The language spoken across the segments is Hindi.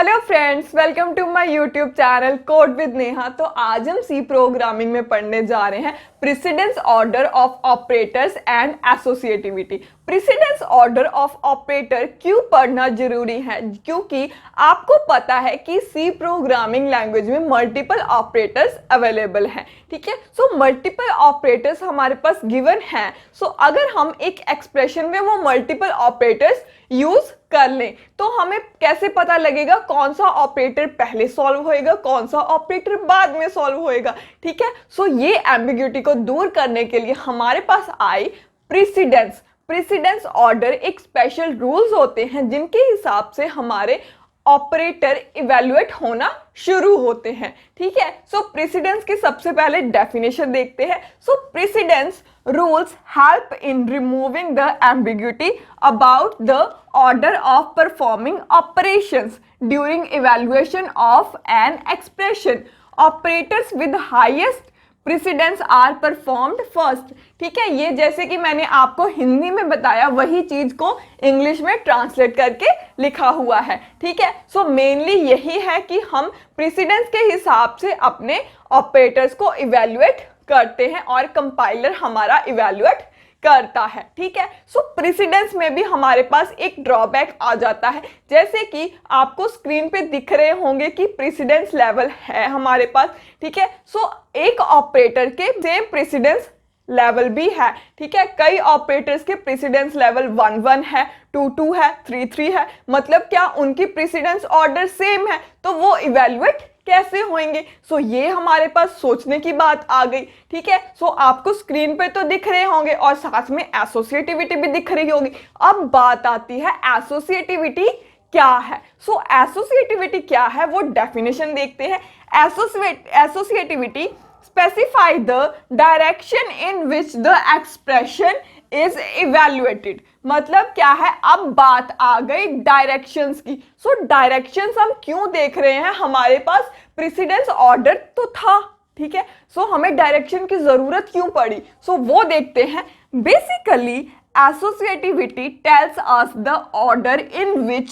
Hello friends, welcome to my YouTube channel code with Neha. तो आज हम सी प्रोग्रामिंग में पढ़ने जा रहे हैं precedence order of operators and associativity. Precedence order of operator क्यों पढ़ना जरूरी है? क्योंकि आपको पता है कि सी प्रोग्रामिंग लैंग्वेज में मल्टीपल ऑपरेटर्स अवेलेबल हैं। ठीक है, सो मल्टीपल ऑपरेटर्स हमारे पास गिवन हैं। सो अगर हम एक एक्सप्रेशन में वो मल्टीपल ऑपरेटर्स यूज कर लें तो हमें कैसे पता लगेगा कौन सा ऑपरेटर पहले सॉल्व होएगा, कौन सा ऑपरेटर बाद में सॉल्व होएगा। ठीक है, सो ये एम्बिग्यूटी को दूर करने के लिए हमारे पास आई प्रेसिडेंस ऑर्डर। एक स्पेशल रूल्स होते हैं जिनके हिसाब से हमारे ऑपरेटर इवेल्युएट होना शुरू होते हैं। ठीक है, सो प्रेसिडेंस की सबसे पहले डेफिनेशन देखते हैं। So precedence rules help in removing the ambiguity about the order of performing operations during evaluation of an expression. Operators with highest precedence are performed first. ठीक है, ये जैसे कि मैंने आपको हिंदी में बताया वही चीज को इंग्लिश में ट्रांसलेट करके लिखा हुआ है। ठीक है, सो मेनली यही है कि हम प्रेसिडेंस के हिसाब से अपने ऑपरेटर्स को इवेल्युएट करते हैं और कंपाइलर हमारा इवेल्युएट करता है। ठीक है, सो प्रेसिडेंस में भी हमारे पास एक ड्रॉबैक आ जाता है, जैसे कि आपको स्क्रीन पे दिख रहे होंगे कि प्रेसिडेंस लेवल है हमारे पास। ठीक है, सो एक ऑपरेटर के सेम प्रेसिडेंस लेवल भी है। ठीक है, कई ऑपरेटर्स के प्रेसिडेंस लेवल 1-1 है, 2-2 है, 3-3 है। मतलब क्या उनकी प्रेसिडेंस ऑर्डर सेम है तो वो इवेल्युएट कैसे होंगे? सो ये हमारे पास सोचने की बात आ गई। ठीक है, सो आपको स्क्रीन पे तो दिख रहे होंगे और साथ में एसोसिएटिविटी भी दिख रही होगी। अब बात आती है एसोसिएटिविटी क्या है। सो एसोसिएटिविटी क्या है वो डेफिनेशन देखते हैं। Associativity specify the direction in which the expression is evaluated। मतलब क्या है? अब बात आ गई डायरेक्शंस की। सो डायरेक्शंस हम क्यों देख रहे हैं? हमारे पास प्रेसिडेंस ऑर्डर तो था। ठीक है, सो हमें डायरेक्शन की जरूरत क्यों पड़ी? सो वो देखते हैं। Basically associativity tells us the order in which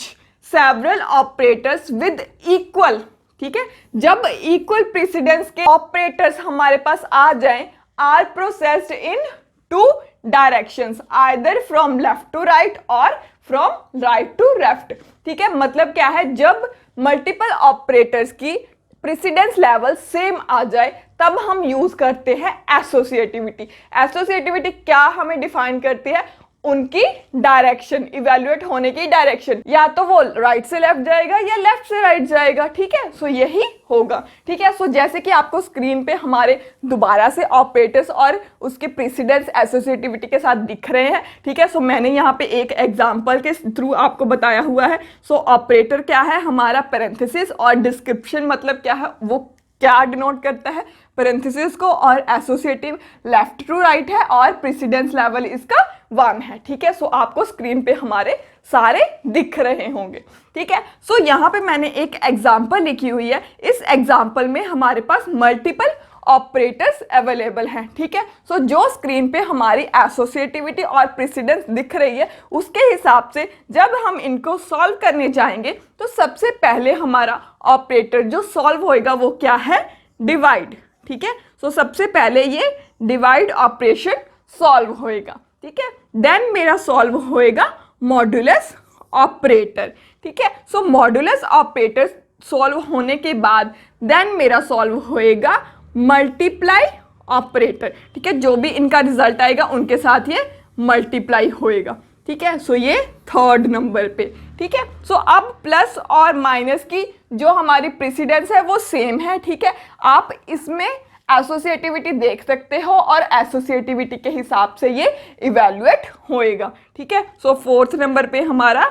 several operators with equal, ठीक है, जब इक्वल प्रेसिडेंस के ऑपरेटर्स हमारे पास आ जाएं, are processed in 2 directions, either from left to right और फ्रॉम राइट टू लेफ्ट। ठीक है, मतलब क्या है? जब मल्टीपल ऑपरेटर्स की प्रेसिडेंस लेवल सेम आ जाए तब हम यूज करते हैं एसोसिएटिविटी। एसोसिएटिविटी क्या हमें डिफाइन करती है? उनकी डायरेक्शन, इवेल्युएट होने की डायरेक्शन, या तो वो राइट से लेफ्ट जाएगा या लेफ्ट से राइट जाएगा। ठीक है, सो यही होगा। ठीक है, सो जैसे कि आपको स्क्रीन पे हमारे दोबारा से ऑपरेटर्स और उसके प्रेसिडेंस एसोसिएटिविटी के साथ दिख रहे हैं। ठीक है, सो मैंने यहाँ पे एक एग्जांपल के थ्रू आपको बताया हुआ है। सो ऑपरेटर क्या है हमारा? पैरेंथेसिस, और डिस्क्रिप्शन मतलब क्या है? वो क्या डिनोट करता है? पैरेंथेसिस को। और एसोसिएटिव लेफ्ट टू राइट है और प्रेसिडेंस लेवल इसका 1 है। ठीक है, सो आपको स्क्रीन पे हमारे सारे दिख रहे होंगे। ठीक है, सो यहाँ पे मैंने एक एग्जांपल लिखी हुई है। इस एग्जांपल में हमारे पास मल्टीपल ऑपरेटर्स अवेलेबल हैं। ठीक है, सो जो स्क्रीन पे हमारी एसोसिएटिविटी और प्रेसिडेंस दिख रही है उसके हिसाब से जब हम इनको सॉल्व करने जाएंगे तो सबसे पहले हमारा ऑपरेटर जो सॉल्व होएगा वो क्या है? डिवाइड। ठीक है, सो सबसे पहले ये डिवाइड ऑपरेशन सॉल्व होएगा। ठीक है, देन मेरा सॉल्व होएगा मॉड्यूलस ऑपरेटर। ठीक है, सो मॉड्यूलस ऑपरेटर सॉल्व होने के बाद देन मेरा सॉल्व होएगा मल्टीप्लाई ऑपरेटर। ठीक है, जो भी इनका रिजल्ट आएगा उनके साथ ये मल्टीप्लाई होएगा। ठीक है, सो ये 3rd नंबर पे। ठीक है, सो अब प्लस और माइनस की जो हमारी प्रेसिडेंस है वो सेम है। ठीक है, आप इसमें एसोसिएटिविटी देख सकते हो और एसोसिएटिविटी के हिसाब से ये इवेल्युएट होएगा। ठीक है, सो 4th नंबर पे हमारा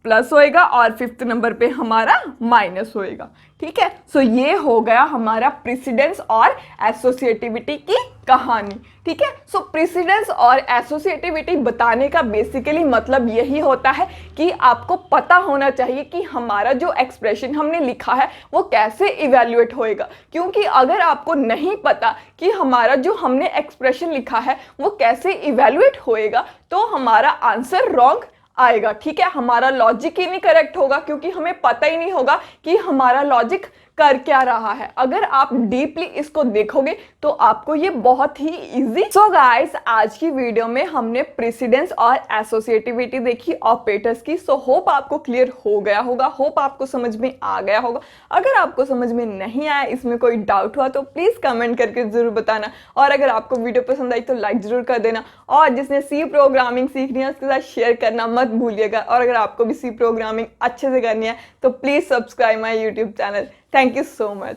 प्लस होएगा और 5th नंबर पे हमारा माइनस होएगा। ठीक है, सो ये हो गया हमारा प्रेसिडेंस और एसोसिएटिविटी की कहानी। ठीक है, सो प्रेसिडेंस और एसोसिएटिविटी बताने का बेसिकली मतलब यही होता है कि आपको पता होना चाहिए कि हमारा जो एक्सप्रेशन हमने लिखा है वो कैसे इवेल्युएट होएगा। क्योंकि अगर आपको नहीं पता कि हमारा जो हमने एक्सप्रेशन लिखा है वो कैसे इवेल्युएट होएगा तो हमारा आंसर रॉन्ग आएगा। ठीक है, हमारा लॉजिक ही नहीं करेक्ट होगा क्योंकि हमें पता ही नहीं होगा कि हमारा लॉजिक कर क्या रहा है। अगर आप डीपली इसको देखोगे तो आपको ये बहुत ही इजी। सो गाइस, आज की वीडियो में हमने प्रेसिडेंस और एसोसिएटिविटी देखी ऑपरेटर्स की। सो होप आपको क्लियर हो गया होगा, होप आपको समझ में आ गया होगा। अगर आपको समझ में नहीं आया, इसमें कोई डाउट हुआ तो प्लीज कमेंट करके जरूर बताना। और अगर आपको वीडियो पसंद आई तो लाइक जरूर कर देना। और जिसने सी प्रोग्रामिंग सीखनी है उसके साथ शेयर करना मत भूलिएगा। और अगर आपको भी सी प्रोग्रामिंग अच्छे से करनी है तो please subscribe my YouTube channel. Thank you so much.